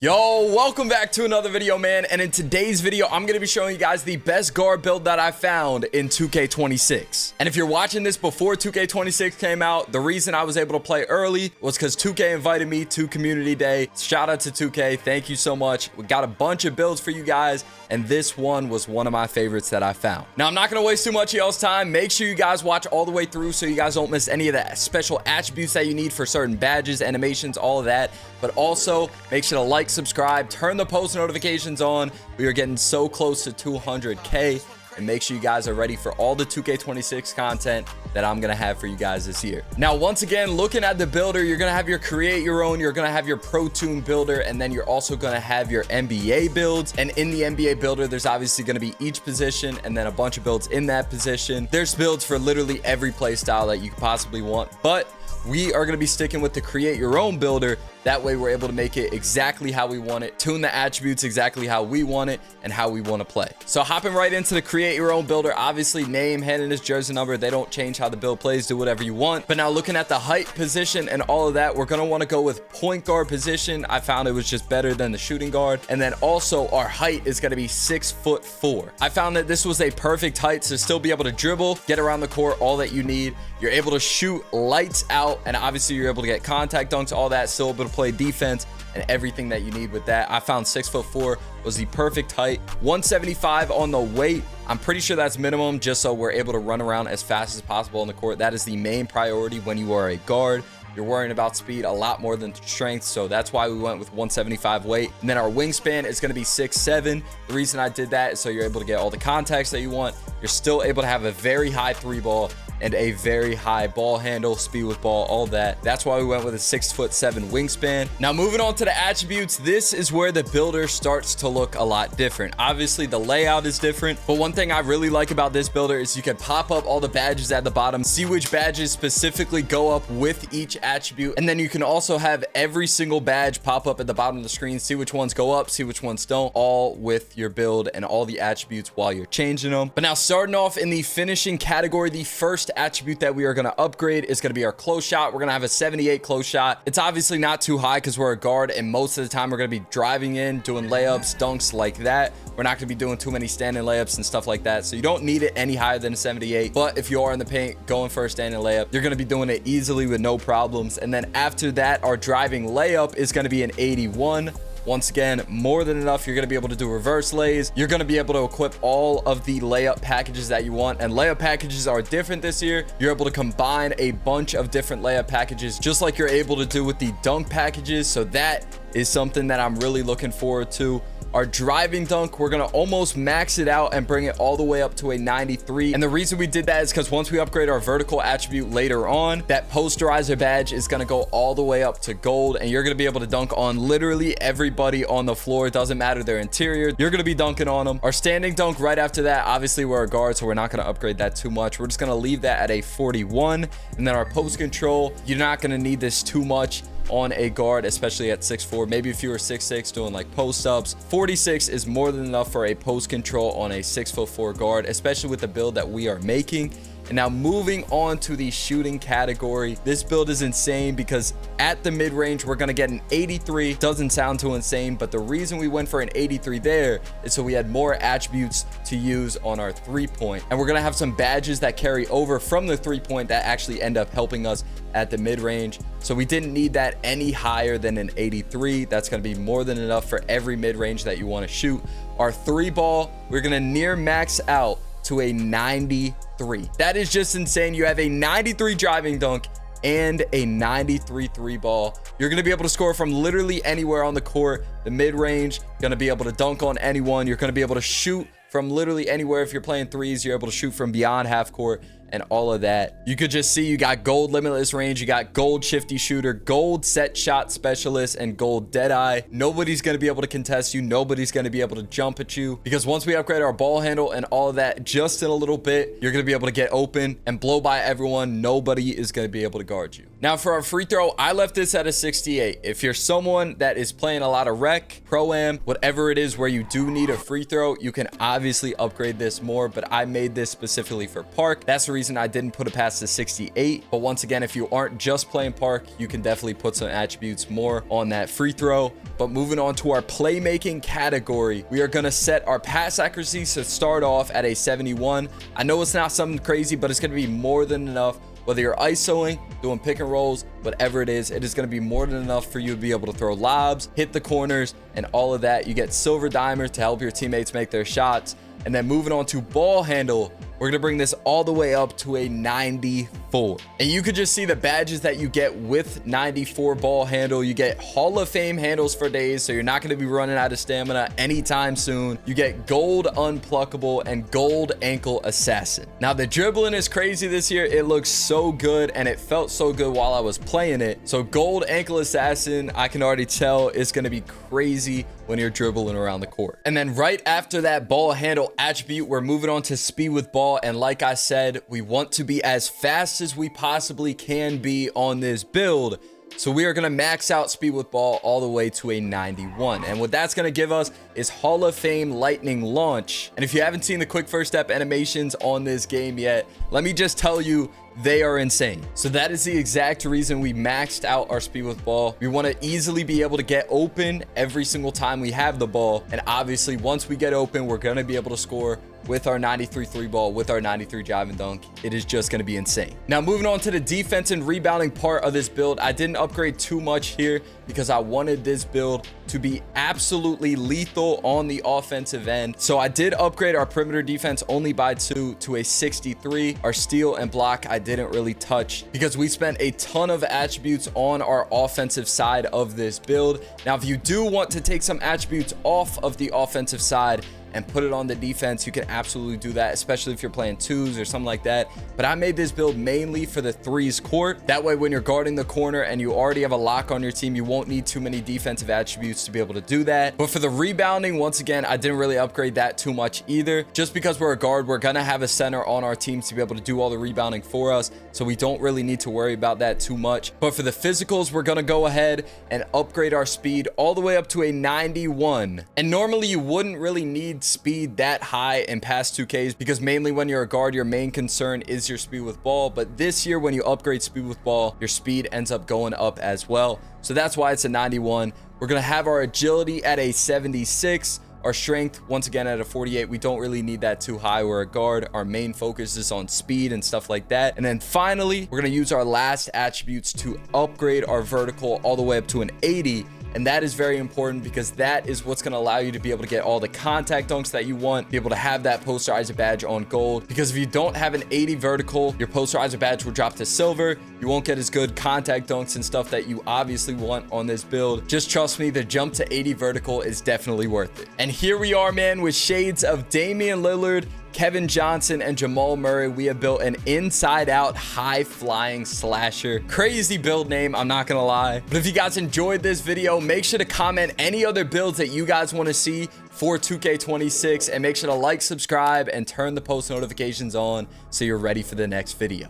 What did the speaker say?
Yo, welcome back to another video, man. And in today's video, I'm going to be showing you guys the best guard build that I found in 2K26. And if you're watching this before 2K26 came out, the reason I was able to play early was because 2K invited me to Community Day. Shout out to 2K. Thank you so much. We got a bunch of builds for you guys, and this one was one of my favorites that I found. Now, I'm not going to waste too much of y'all's time. Make sure you guys watch all the way through so you guys don't miss any of the special attributes that you need for certain badges, animations, all of that. But also, make sure to like, subscribe, turn the post notifications on. We are getting so close to 200K, and make sure you guys are ready for all the 2K26 content that I'm gonna have for you guys this year. Now, once again, looking at the builder, you're gonna have your create your own, you're gonna have your pro tune builder, and then you're also gonna have your NBA builds. And in the NBA builder, there's obviously gonna be each position and then a bunch of builds in that position. There's builds for literally every play style that you could possibly want, but we are going to be sticking with the create your own builder. That way we're able to make it exactly how we want it, tune the attributes exactly how we want it and how we want to play. So hopping right into the create your own builder, obviously name, hand in his jersey number, they don't change how the build plays, do whatever you want. But now looking at the height, position, and all of that, we're going to want to go with point guard position. I found it was just better than the shooting guard. And then also our height is going to be 6'4". I found that this was a perfect height to still be able to dribble, get around the court, all that you need. You're able to shoot lights out, and obviously you're able to get contact dunks, all that, still able to play defense and everything that you need with that. I found 6'4" was the perfect height. 175 on the weight. I'm pretty sure that's minimum, just so we're able to run around as fast as possible on the court. That is the main priority when you are a guard. You're worrying about speed a lot more than strength, so that's why we went with 175 weight. And then our wingspan is going to be 6'7". The reason I did that is so you're able to get all the contacts that you want. You're still able to have a very high three ball and a very high ball handle, speed with ball, all that. That's why we went with a 6'7" wingspan. Now moving on to the attributes, this is where the builder starts to look a lot different. Obviously the layout is different, but one thing I really like about this builder is you can pop up all the badges at the bottom, see which badges specifically go up with each attribute, and then you can also have every single badge pop up at the bottom of the screen, see which ones go up, see which ones don't, all with your build and all the attributes while you're changing them. But now starting off in the finishing category, the first attribute that we are going to upgrade is going to be our close shot. We're going to have a 78 close shot. It's obviously not too high because we're a guard, and most of the time we're going to be driving in, doing layups, dunks like that. We're not going to be doing too many standing layups and stuff like that, so you don't need it any higher than a 78. But if you are in the paint going for a standing layup, you're going to be doing it easily with no problems. And then after that, our driving layup is going to be an 81. Once again, more than enough. You're going to be able to do reverse lays. You're going to be able to equip all of the layup packages that you want, and layup packages are different this year. You're able to combine a bunch of different layup packages just like you're able to do with the dunk packages, so that is something that I'm really looking forward to. Our driving dunk, we're going to almost max it out and bring it all the way up to a 93. And the reason we did that is because once we upgrade our vertical attribute later on, that posterizer badge is going to go all the way up to gold, and you're going to be able to dunk on literally everybody on the floor. It doesn't matter their interior. You're going to be dunking on them. Our standing dunk right after that, obviously we're a guard, so we're not going to upgrade that too much. We're just going to leave that at a 41. And then our post control, you're not going to need this too much on a guard, especially at 6'4". Maybe if you were 6'6", doing like post ups. 46 is more than enough for a post control on a 6'4" guard, especially with the build that we are making. And now moving on to the shooting category, this build is insane because at the mid-range, we're going to get an 83. Doesn't sound too insane, but the reason we went for an 83 there is so we had more attributes to use on our 3-point. And we're going to have some badges that carry over from the 3-point that actually end up helping us at the mid-range. So we didn't need that any higher than an 83. That's going to be more than enough for every mid-range that you want to shoot. Our 3-ball, we're going to near max out to a 93. That is just insane. You have a 93 driving dunk and a 93 3-ball. You're going to be able to score from literally anywhere on the court. The mid-range, going to be able to dunk on anyone. You're going to be able to shoot from literally anywhere. If you're playing threes, you're able to shoot from beyond half court and all of that. You could just see you got gold limitless range, you got gold shifty shooter, gold set shot specialist, and gold dead eye. Nobody's going to be able to contest you. Nobody's going to be able to jump at you, because once we upgrade our ball handle and all of that just in a little bit, you're going to be able to get open and blow by everyone. Nobody is going to be able to guard you. Now for our free throw, I left this at a 68. If you're someone that is playing a lot of rec, pro-am, whatever it is where you do need a free throw, you can obviously upgrade this more, but I made this specifically for park. That's the reason I didn't put it past the 68. But once again, if you aren't just playing park, you can definitely put some attributes more on that free throw. But moving on to our playmaking category, we are going to set our pass accuracy to start off at a 71. I know it's not something crazy, but it's going to be more than enough. Whether you're isoing, doing pick and rolls, whatever it is going to be more than enough for you to be able to throw lobs, hit the corners, and all of that. You get silver dimer to help your teammates make their shots. And then moving on to ball handle, we're going to bring this all the way up to a 94. And you could just see the badges that you get with 94 ball handle. You get Hall of Fame handles for days, so you're not going to be running out of stamina anytime soon. You get gold unpluckable and gold ankle assassin. Now the dribbling is crazy this year. It looks so good and it felt so good while I was playing it. So gold ankle assassin, I can already tell it's going to be crazy when you're dribbling around the court. And then right after that ball handle attribute, we're moving on to speed with ball. And like I said, we want to be as fast as we possibly can be on this build. So we are going to max out speed with ball all the way to a 91. And what that's going to give us is Hall of Fame lightning launch. And if you haven't seen the quick first step animations on this game yet, let me just tell you, they are insane. So that is the exact reason we maxed out our speed with ball. We want to easily be able to get open every single time we have the ball. And obviously once we get open, we're going to be able to score with our 93 three ball, with our 93 drive and dunk. It is just going to be insane. Now moving on to the defense and rebounding part of this build, I didn't upgrade too much here because I wanted this build to be absolutely lethal on the offensive end. So I did upgrade our perimeter defense only by 2 to a 63. Our steal and block I didn't really touch because we spent a ton of attributes on our offensive side of this build. Now if you do want to take some attributes off of the offensive side and put it on the defense, you can absolutely do that, especially if you're playing twos or something like that. But I made this build mainly for the threes court. That way, when you're guarding the corner and you already have a lock on your team, you won't need too many defensive attributes to be able to do that. But for the rebounding, once again, I didn't really upgrade that too much either. Just because we're a guard, we're gonna have a center on our team to be able to do all the rebounding for us. So we don't really need to worry about that too much. But for the physicals, we're gonna go ahead and upgrade our speed all the way up to a 91. And normally you wouldn't really need speed that high in past 2Ks because mainly when you're a guard, your main concern is your speed with ball. But this year, when you upgrade speed with ball, your speed ends up going up as well. So that's why it's a 91. We're gonna have our agility at a 76. Our strength, once again, at a 48. We don't really need that too high. We're a guard. Our main focus is on speed and stuff like that. And then finally, we're going to use our last attributes to upgrade our vertical all the way up to an 80. And that is very important because that is what's going to allow you to be able to get all the contact dunks that you want, be able to have that posterizer badge on gold. Because if you don't have an 80 vertical, your posterizer badge will drop to silver. You won't get as good contact dunks and stuff that you obviously want on this build. Just trust me, the jump to 80 vertical is definitely worth it. And here we are, man, with shades of Damian Lillard, Kevin Johnson, and Jamal Murray. We have built an inside out high flying slasher. Crazy build name, I'm not gonna lie. But if you guys enjoyed this video, make sure to comment any other builds that you guys want to see for 2K26, and make sure to like, subscribe, and turn the post notifications on so you're ready for the next video.